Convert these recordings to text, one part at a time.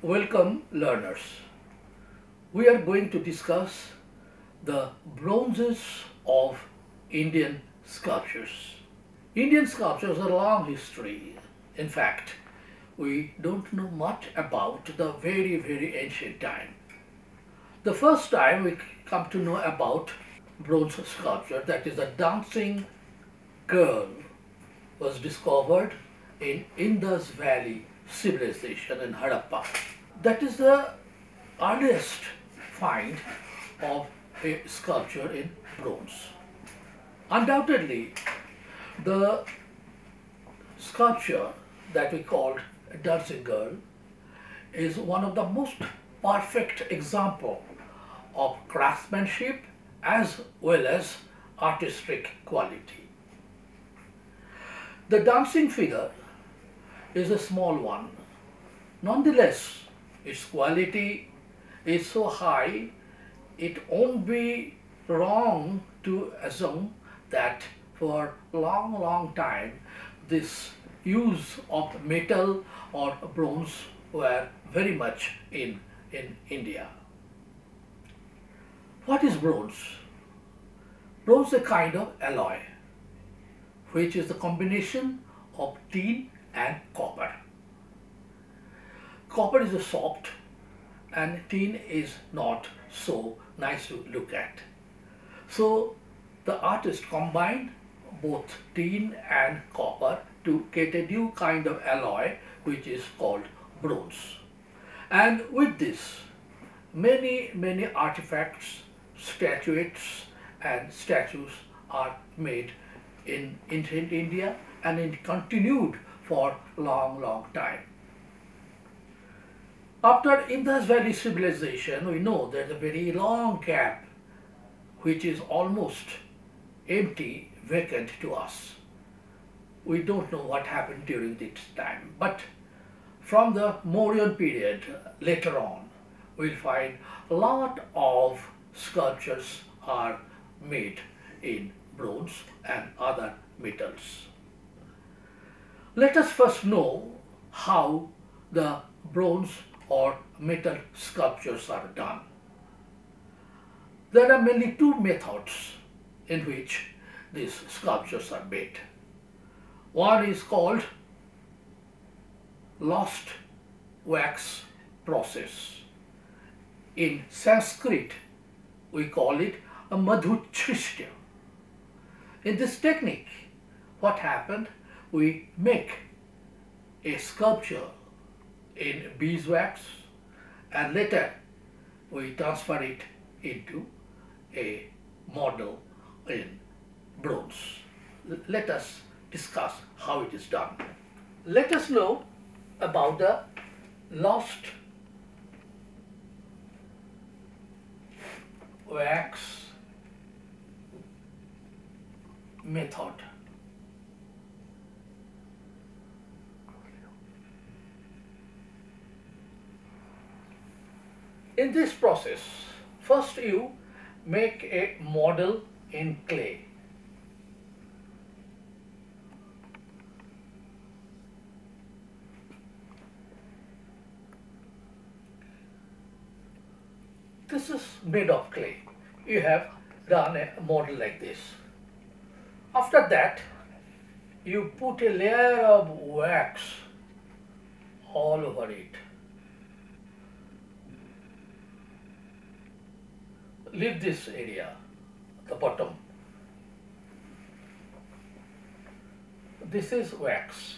Welcome learners. We are going to discuss the bronzes of Indian sculptures. Indian sculptures have a long history. In fact, we don't know much about the very ancient time. The first time we come to know about bronze sculpture, that is the dancing girl, was discovered in Indus Valley civilization in Harappa. That is the earliest find of a sculpture in bronze. Undoubtedly, the sculpture that we called a dancing girl is one of the most perfect example of craftsmanship as well as artistic quality. The dancing figure is a small one. Nonetheless, its quality is so high, it won't be wrong to assume that for long time this use of metal or bronze were very much in India. What is bronze? Bronze is a kind of alloy which is the combination of tin and copper. Copper is soft and tin is not so nice to look at. So the artist combined both tin and copper to get a new kind of alloy which is called bronze. And with this, many artifacts, statuettes and statues are made in ancient India, and it continued for long time. After Indus Valley civilization, we know there's a very long gap which is almost empty, vacant to us. We don't know what happened during this time, but from the Mauryan period later on, we'll find a lot of sculptures are made in bronze and other metals. Let us first know how the bronze or metal sculptures are done. There are mainly two methods in which these sculptures are made. One is called lost wax process. In Sanskrit, we call it a madhuchristya. In this technique, what happened? We make a sculpture in beeswax and later we transfer it into a model in bronze. Let us discuss how it is done. Let us know about the lost wax method. In this process, first you make a model in clay. This is made of clay. You have done a model like this. After that, you put a layer of wax all over it. Leave this area, the bottom. This is wax.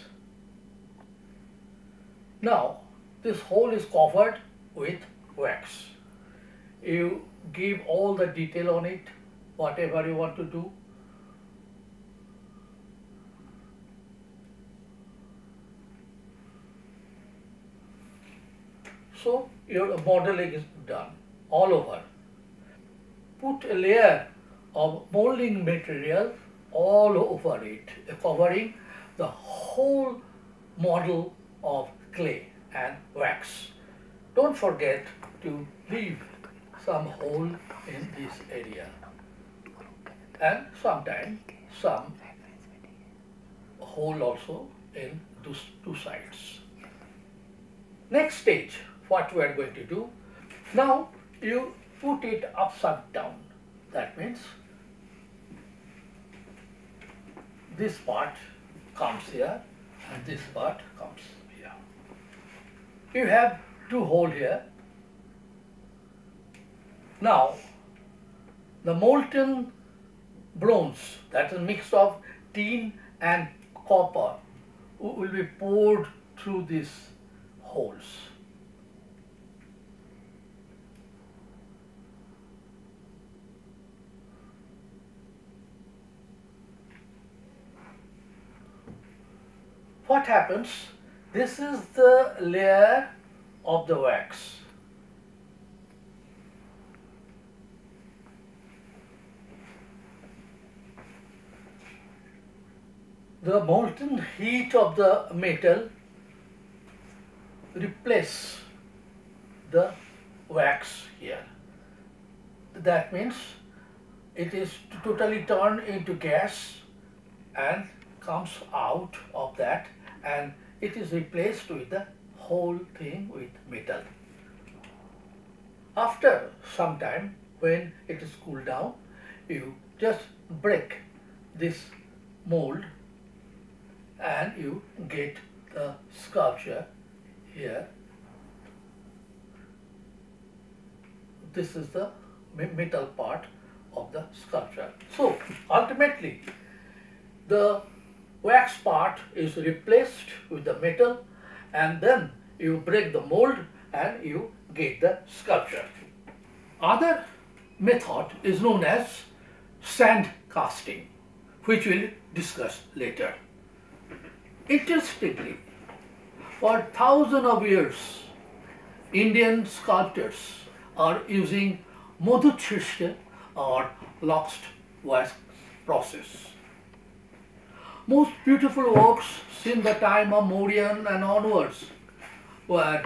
Now, this hole is covered with wax. You give all the detail on it, whatever you want to do. So your modeling is done all over. Put a layer of molding material all over it, covering the whole model of clay and wax. Don't forget to leave some hole in this area and sometimes some hole also in those two sides. Next stage, what we are going to do. Now you put it upside down. That means this part comes here and this part comes here. You have two holes here. Now the molten bronze, that is a mix of tin and copper, will be poured through these holes. What happens? This is the layer of the wax. The molten heat of the metal replaces the wax here. That means it is totally turned into gas and comes out of that, and it is replaced with the whole thing with metal. After some time, when it is cooled down, you just break this mold and you get the sculpture here. This is the metal part of the sculpture. So ultimately the wax part is replaced with the metal, and then you break the mold and you get the sculpture. Other method is known as sand casting, which we'll discuss later. Interestingly, for thousands of years, Indian sculptors are using madhuchishta or lost wax process. Most beautiful works since the time of Mauryan and onwards were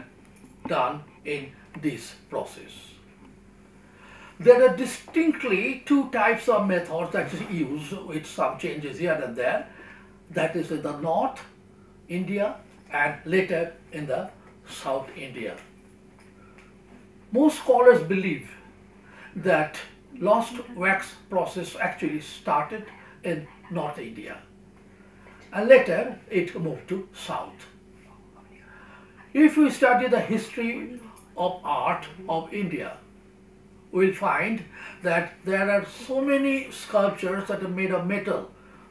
done in this process. There are distinctly two types of methods that is used with some changes here and there. That is in the North India and later in the South India. Most scholars believe that lost wax process actually started in North India and later it moved to South. If we study the history of art of India, we'll find that there are so many sculptures that are made of metal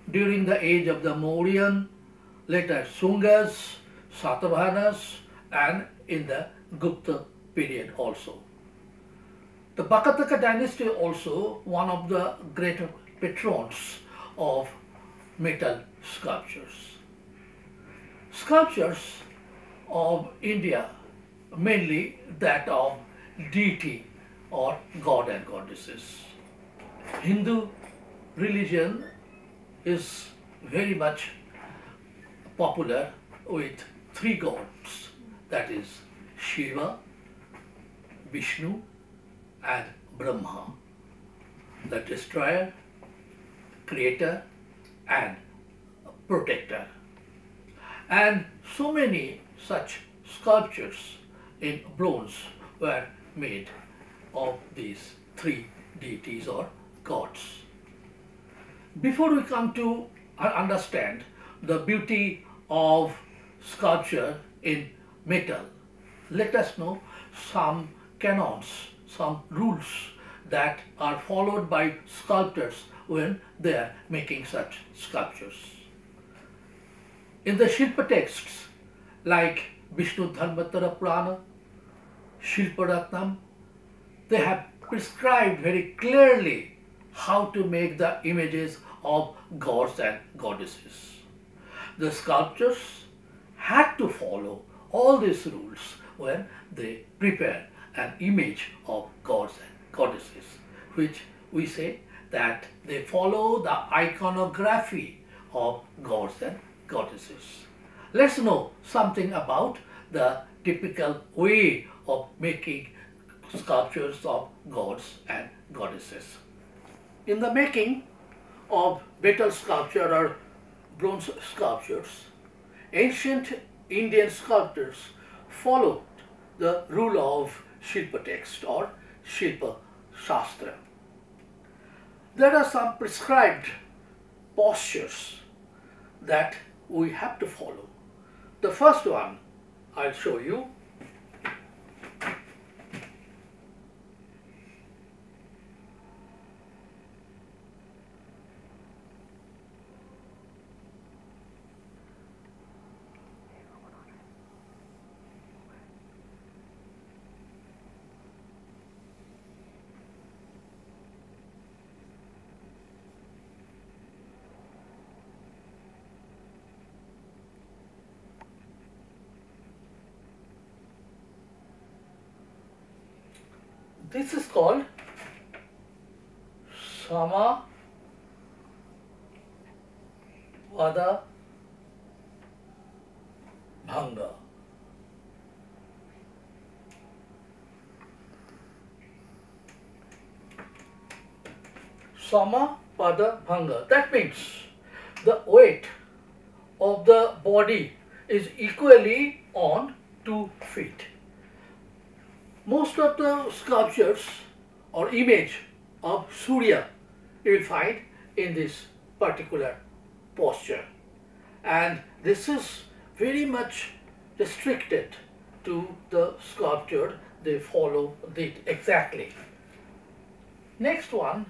during the age of the Mauryan, later Sungas, Satavahanas, and in the Gupta period also. The Bakataka dynasty also one of the great patrons of metal sculptures. Sculptures of India, mainly that of deity or god and goddesses. Hindu religion is very much popular with three gods, that is Shiva, Vishnu and Brahma, the destroyer, creator and protector. And so many such sculptures in bronze were made of these three deities or gods. Before we come to understand the beauty of sculpture in metal, let us know some canons, some rules that are followed by sculptors when they are making such sculptures. In the Shilpa texts like Vishnu Dharmatara Purana, Shilparatnam, they have prescribed very clearly how to make the images of gods and goddesses. The sculptors had to follow all these rules when they prepare an image of gods and goddesses, which we say that they follow the iconography of gods and goddesses. Let's know something about the typical way of making sculptures of gods and goddesses. In the making of metal sculpture or bronze sculptures, ancient Indian sculptors followed the rule of Shilpa text or Shilpa Shastra. There are some prescribed postures that we have to follow. The first one I'll show you. This is called Sama Vada Bhanga. Sama Pada Bhanga. That means the weight of the body is equally on 2 feet. Most of the sculptures or image of Surya you will find in this particular posture, and this is very much restricted to the sculpture. They follow it exactly. Next one,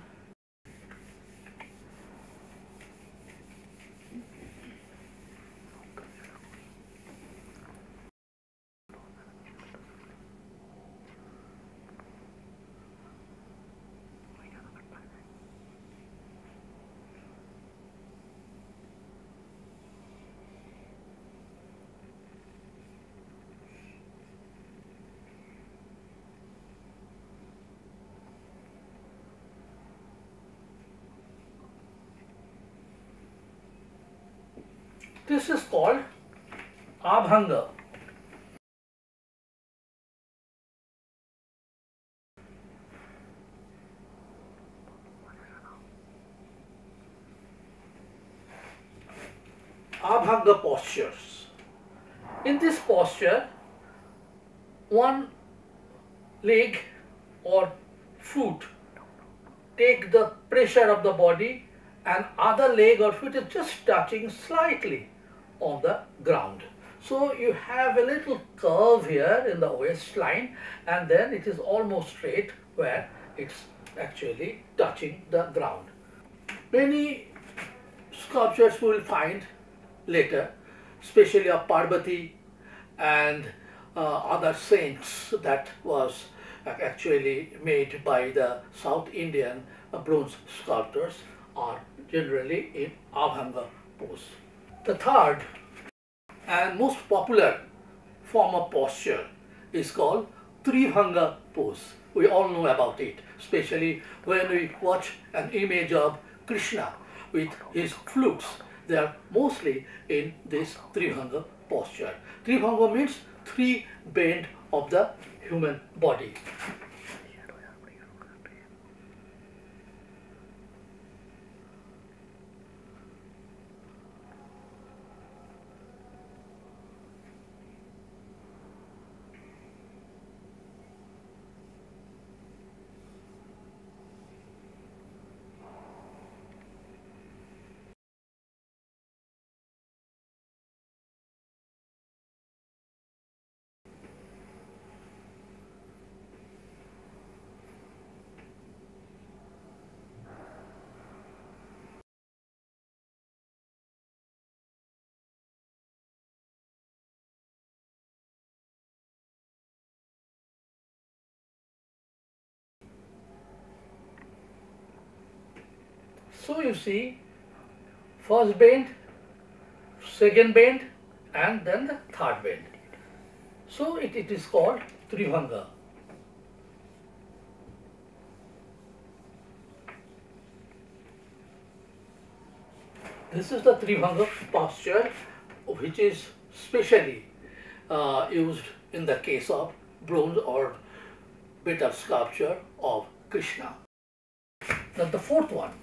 this is called Abhanga. Abhanga postures. In this posture, one leg or foot take the pressure of the body, and other leg or foot is just touching slightly on the ground. So you have a little curve here in the waistline, and then it is almost straight where it's actually touching the ground. Many sculptures we will find later, especially of Parvati and other saints, that was actually made by the South Indian bronze sculptors, are generally in Abhanga pose. The third and most popular form of posture is called Tribhanga pose. We all know about it, especially when we watch an image of Krishna with his flutes. They are mostly in this Tribhanga posture. Tribhanga means 3 bend of the human body. So you see, first bend, second bend, and then the third bend. So it is called Tribhanga. This is the Tribhanga posture, which is specially used in the case of bronze or better sculpture of Krishna. Now the fourth one.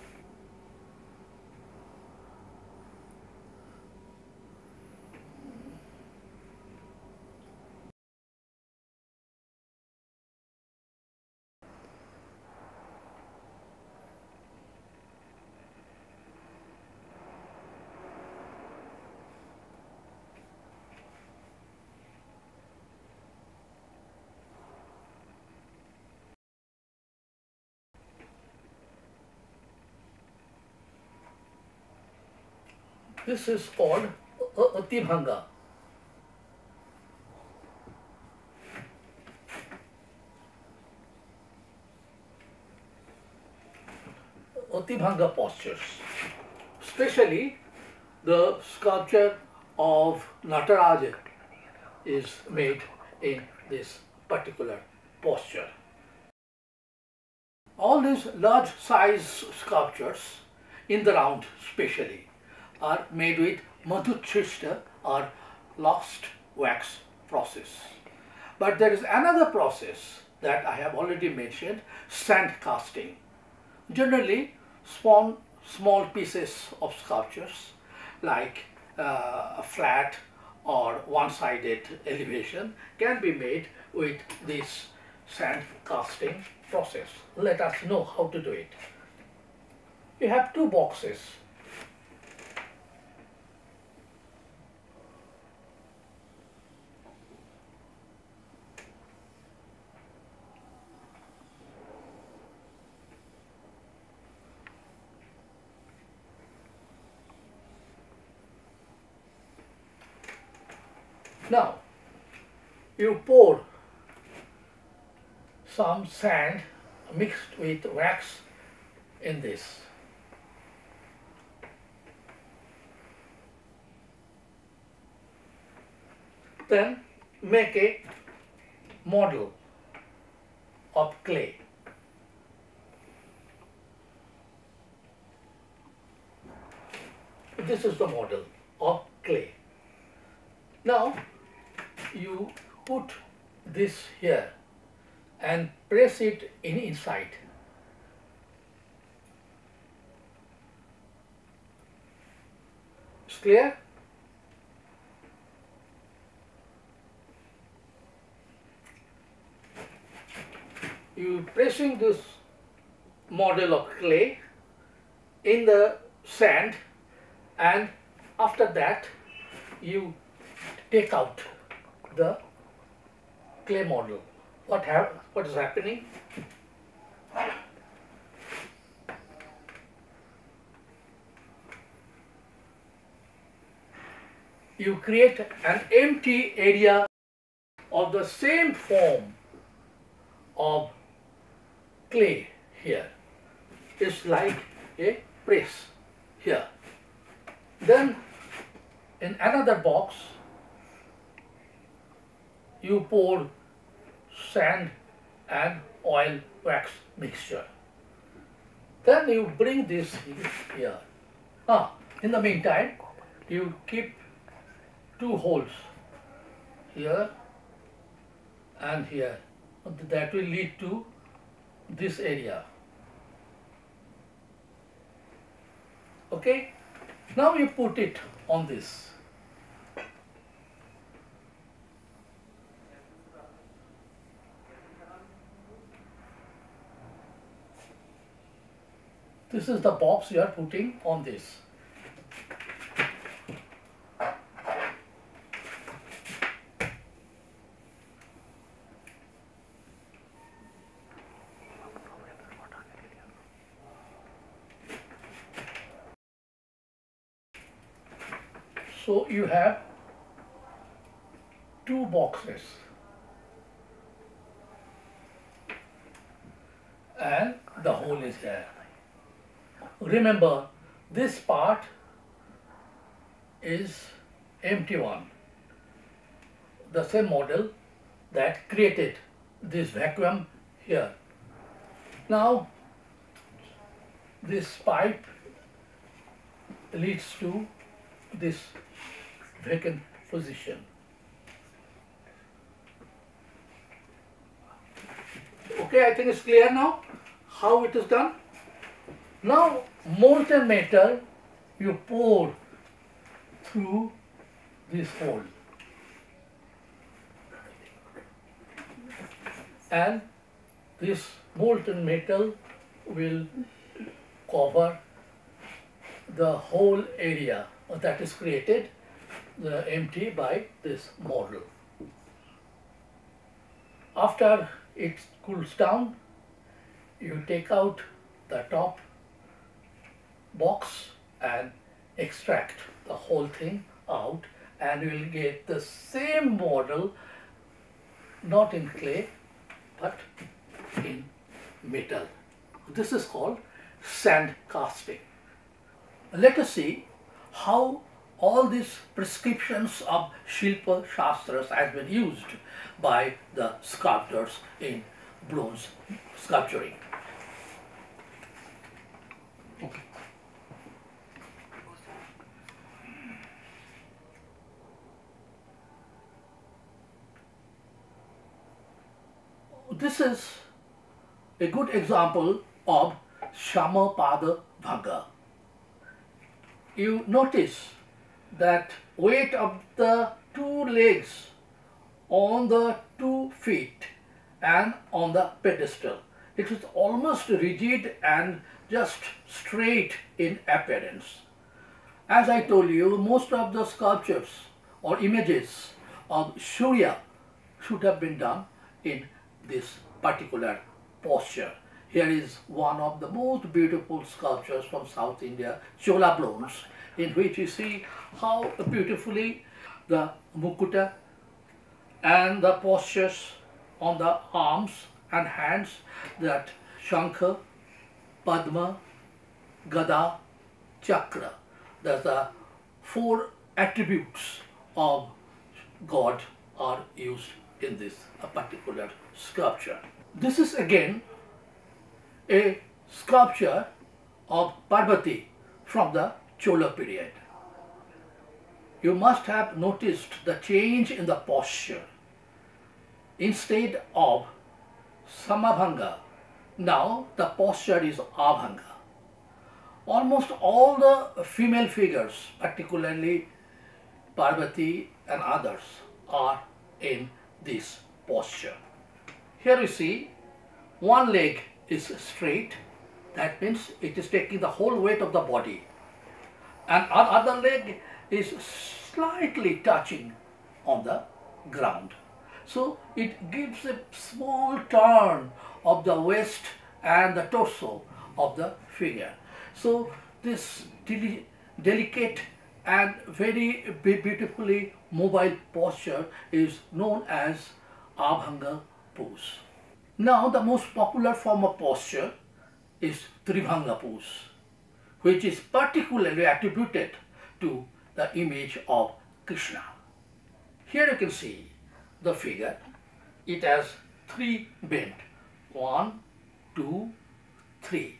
This is called Atibhanga. Atibhanga postures. Especially the sculpture of Nataraja is made in this particular posture. All these large size sculptures in the round especially are made with madhuchrishta or lost wax process. But there is another process that I have already mentioned, sand casting. Generally, small pieces of sculptures like a flat or one-sided elevation can be made with this sand casting process. Let us know how to do it. You have two boxes. Now, you pour some sand mixed with wax in this. Then make a model of clay. This is the model of clay. Now you put this here and press it inside. It's clear? You pressing this model of clay in the sand, and after that you take out the clay model. What is happening? You create an empty area of the same form of clay here. It's like a press here. Then in another box you pour sand and oil wax mixture. Then you bring this here. In the meantime, you keep two holes here and here. That will lead to this area. Okay? Now you put it on this. This is the box you are putting on this. So you have two boxes and the hole is here. Remember, this part is empty one, the same model that created this vacuum here. Now this pipe leads to this vacant position. Okay, I think it's clear now how it is done. Now molten metal you pour through this hole and this molten metal will cover the whole area that is created empty by this model. After it cools down, you take out the top box and extract the whole thing out and you will get the same model, not in clay but in metal. This is called sand casting. Let us see how all these prescriptions of Shilpa Shastras has been used by the sculptors in bronze sculpturing. Okay. This is a good example of Shamapada Bhaga. You notice that weight of the two legs on the 2 feet and on the pedestal. It is almost rigid and just straight in appearance. As I told you, most of the sculptures or images of Surya should have been done in this particular posture. Here is one of the most beautiful sculptures from South India, Chola bronze, in which you see how beautifully the mukuta and the postures on the arms and hands, that Shankha, Padma, Gada, Chakra. The 4 attributes of God are used in this particular sculpture. This is again a sculpture of Parvati from the Chola period. You must have noticed the change in the posture. Instead of Samabhanga, now the posture is Abhanga. Almost all the female figures, particularly Parvati and others, are in this posture. Here you see one leg is straight, that means it is taking the whole weight of the body, and other leg is slightly touching on the ground. So it gives a small turn of the waist and the torso of the figure. So this delicate and very beautifully mobile posture is known as Abhanga pose. Now the most popular form of posture is Tribhanga pose, which is particularly attributed to the image of Krishna. Here you can see the figure. It has 3 bend. 1, 2, 3.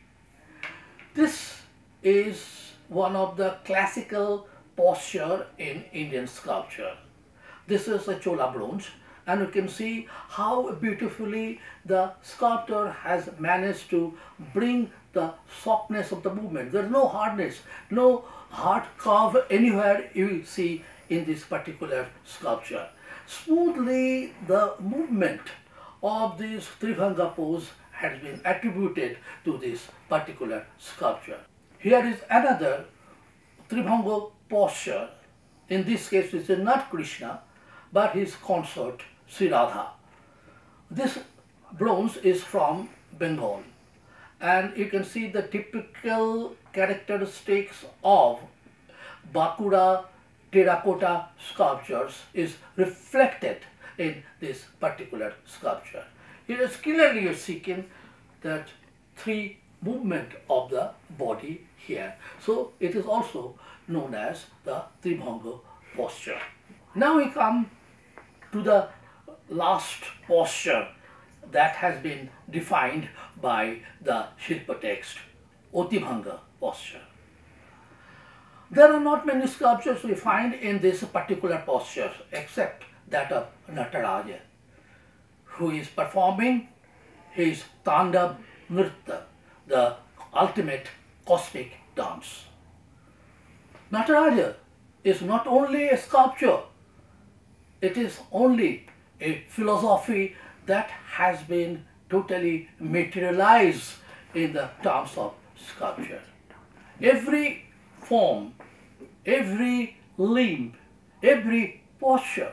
This is one of the classical posture in Indian sculpture. This is a Chola bronze, and you can see how beautifully the sculptor has managed to bring the softness of the movement. There is no hardness, no hard curve anywhere you see in this particular sculpture. Smoothly the movement of this Tribhanga pose has been attributed to this particular sculpture. Here is another Tribhanga posture. In this case it is not Krishna but his consort Sri Radha. This bronze is from Bengal, and you can see the typical characteristics of Bakura terracotta sculptures is reflected in this particular sculpture. It is clearly seeking that 3 movement of the body here. So it is also known as the Tribhanga posture. Now we come to the last posture that has been defined by the Shilpa text, Otibhanga posture. There are not many sculptures we find in this particular posture except that of Nataraja, who is performing his Tandav Nritta, the ultimate cosmic dance. Nataraja is not only a sculpture, it is only a philosophy that has been totally materialized in the terms of sculpture. Every form, every limb, every posture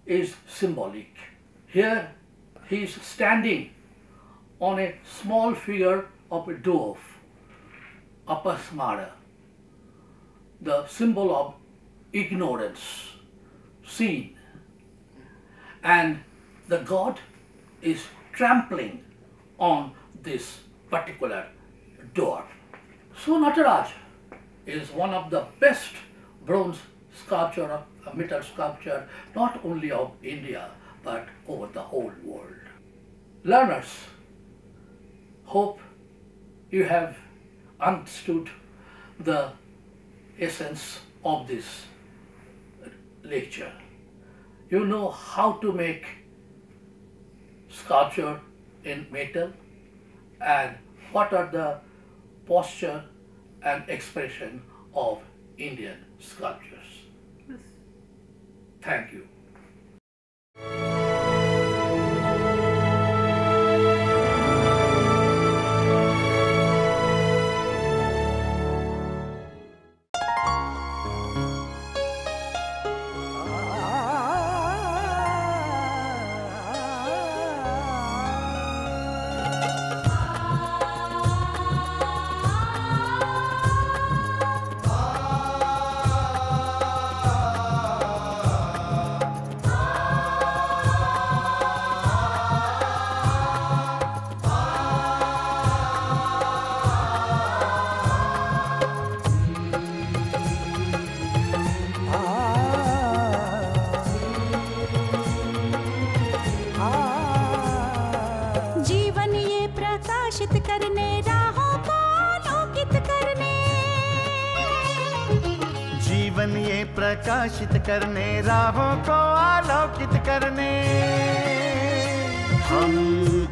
is symbolic. Here he is standing on a small figure of a dove, Apasmara. the symbol of ignorance seen, and the god is trampling on this particular door. So Nataraj is one of the best bronze sculpture, metal sculpture, not only of India but over the whole world. Learners, hope you have understood the essence of this lecture. You know how to make sculpture in metal and what are the posture and expression of Indian sculptures. Yes. Thank you. जीवन ये प्रकाशित करने राहों को आलोकित करने हम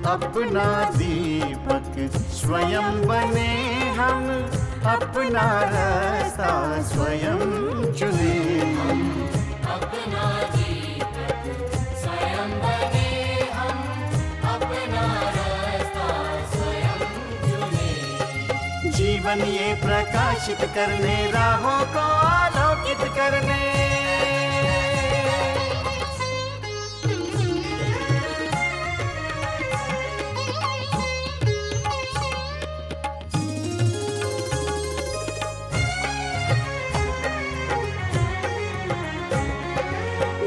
अपना दीपक स्वयं बने, हम अपना रास्ता स्वयं चुने। अपना दीपक स्वयं बने, हम अपना रास्ता स्वयं चुने। जीवन ये प्रकाशित करने राहों को आलोकित करने।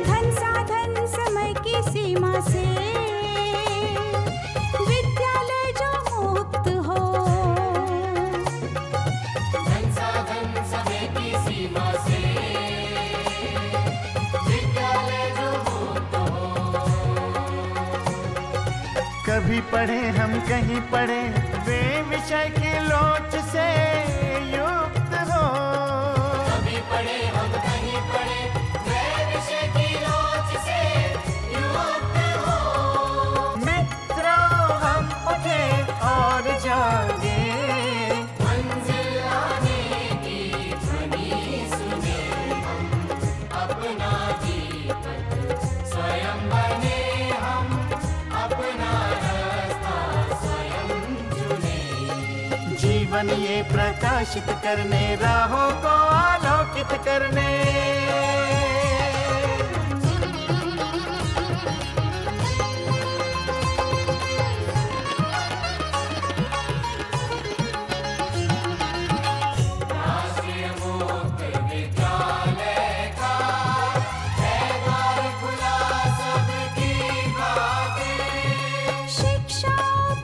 धन साधन समय की सीमा से विद्यालय जो मुक्त हो, धन साधन समय की सीमा से विद्यालय जो मुक्त हो। कभी पढ़े हम कहीं पढ़े वे विषय की लोच से युक्त हो। कभी पढ़े हम कहीं पढ़े वे विषय की लोच से युक्त हो। मित्रों हम उठे और जागे, मंजिल आने की ध्वनि सुने। हम अपना दीपक स्वयं बने, हम अपना रास्ता स्वयं चुने। जीवन ये प्रकाशित करने राहों को आलोकित करने। राष्ट्रीय मुक्त विद्यालय का है द्वार खुला सबकी खातिर। शिक्षा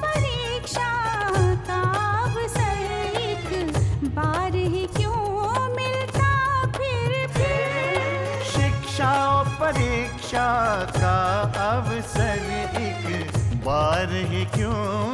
परीक्षा का अवसर एक बार ही क्यों मिलता फिर। शिक्षा और परीक्षा का अवसर एक बार ही क्यों